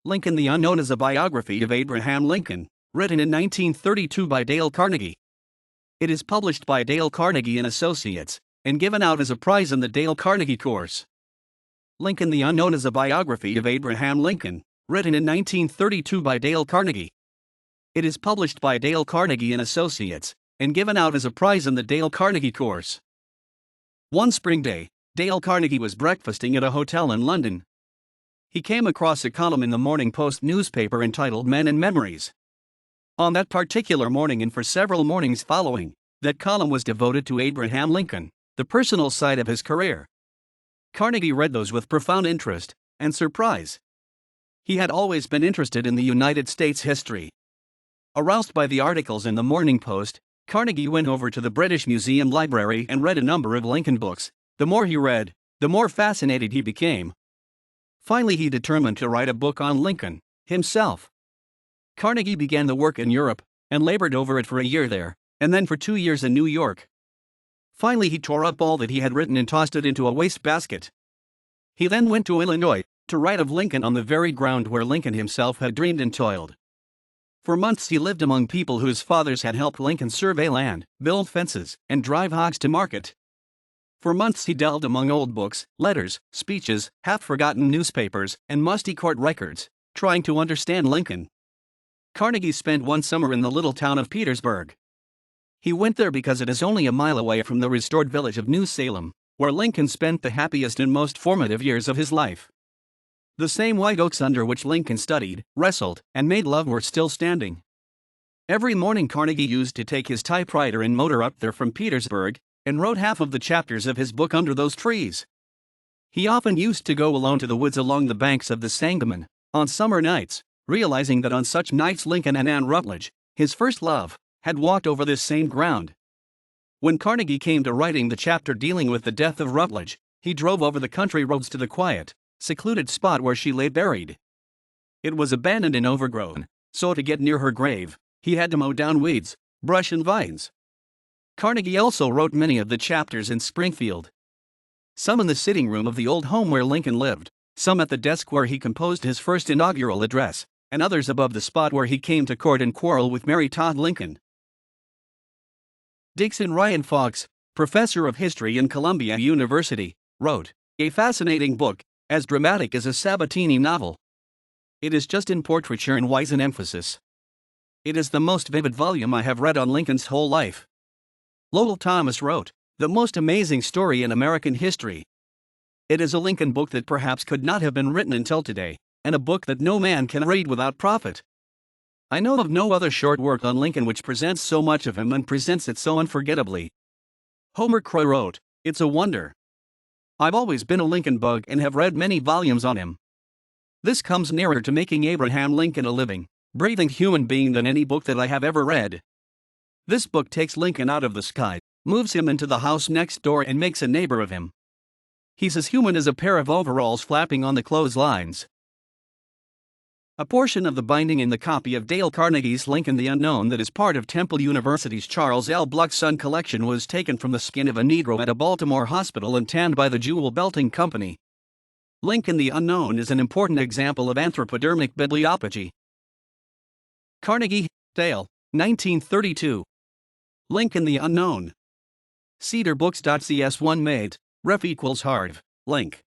Lincoln the Unknown is a biography of Abraham Lincoln, written in 1932 by Dale Carnegie. It is published by Dale Carnegie and Associates, and given out as a prize in the Dale Carnegie Course. Lincoln the Unknown is a biography of Abraham Lincoln, written in 1932 by Dale Carnegie. It is published by Dale Carnegie and Associates, and given out as a prize in the Dale Carnegie Course. One spring day, Dale Carnegie was breakfasting at a hotel in London. He came across a column in the Morning Post newspaper entitled Men and Memories. On that particular morning and for several mornings following, that column was devoted to Abraham Lincoln, the personal side of his career. Carnegie read those with profound interest and surprise. He had always been interested in the United States history. Aroused by the articles in the Morning Post, Carnegie went over to the British Museum Library and read a number of Lincoln books. The more he read, the more fascinated he became. Finally, he determined to write a book on Lincoln himself. Carnegie began the work in Europe and labored over it for a year there, and then for 2 years in New York. Finally, he tore up all that he had written and tossed it into a wastebasket. He then went to Illinois to write of Lincoln on the very ground where Lincoln himself had dreamed and toiled. For months he lived among people whose fathers had helped Lincoln survey land, build fences, and drive hogs to market. For months he delved among old books, letters, speeches, half-forgotten newspapers, and musty court records, trying to understand Lincoln. Carnegie spent one summer in the little town of Petersburg. He went there because it is only a mile away from the restored village of New Salem, where Lincoln spent the happiest and most formative years of his life. The same white oaks under which Lincoln studied, wrestled, and made love were still standing. Every morning Carnegie used to take his typewriter and motor up there from Petersburg, and wrote half of the chapters of his book under those trees. He often used to go alone to the woods along the banks of the Sangamon on summer nights, realizing that on such nights Lincoln and Anne Rutledge, his first love, had walked over this same ground. When Carnegie came to writing the chapter dealing with the death of Rutledge, he drove over the country roads to the quiet, secluded spot where she lay buried. It was abandoned and overgrown, so to get near her grave, he had to mow down weeds, brush and vines. Carnegie also wrote many of the chapters in Springfield. Some in the sitting room of the old home where Lincoln lived, some at the desk where he composed his first inaugural address, and others above the spot where he came to court and quarrel with Mary Todd Lincoln. Dixon Ryan Fox, professor of history in Columbia University, wrote, "A fascinating book, as dramatic as a Sabatini novel. It is just in portraiture and wise in emphasis. It is the most vivid volume I have read on Lincoln's whole life." Lowell Thomas wrote, "The most amazing story in American history. It is a Lincoln book that perhaps could not have been written until today, and a book that no man can read without profit. I know of no other short work on Lincoln which presents so much of him and presents it so unforgettably." Homer Crow wrote, "It's a wonder. I've always been a Lincoln bug and have read many volumes on him. This comes nearer to making Abraham Lincoln a living, breathing human being than any book that I have ever read. This book takes Lincoln out of the sky, moves him into the house next door and makes a neighbor of him. He's as human as a pair of overalls flapping on the clotheslines." A portion of the binding in the copy of Dale Carnegie's Lincoln the Unknown that is part of Temple University's Charles L. Bluckson collection was taken from the skin of a Negro at a Baltimore hospital and tanned by the Jewel Belting Company. Lincoln the Unknown is an important example of anthropodermic bibliophagy. Carnegie, Dale, 1932. Lincoln the Unknown. CedarBooks.cs1 made, ref equals Harv, link.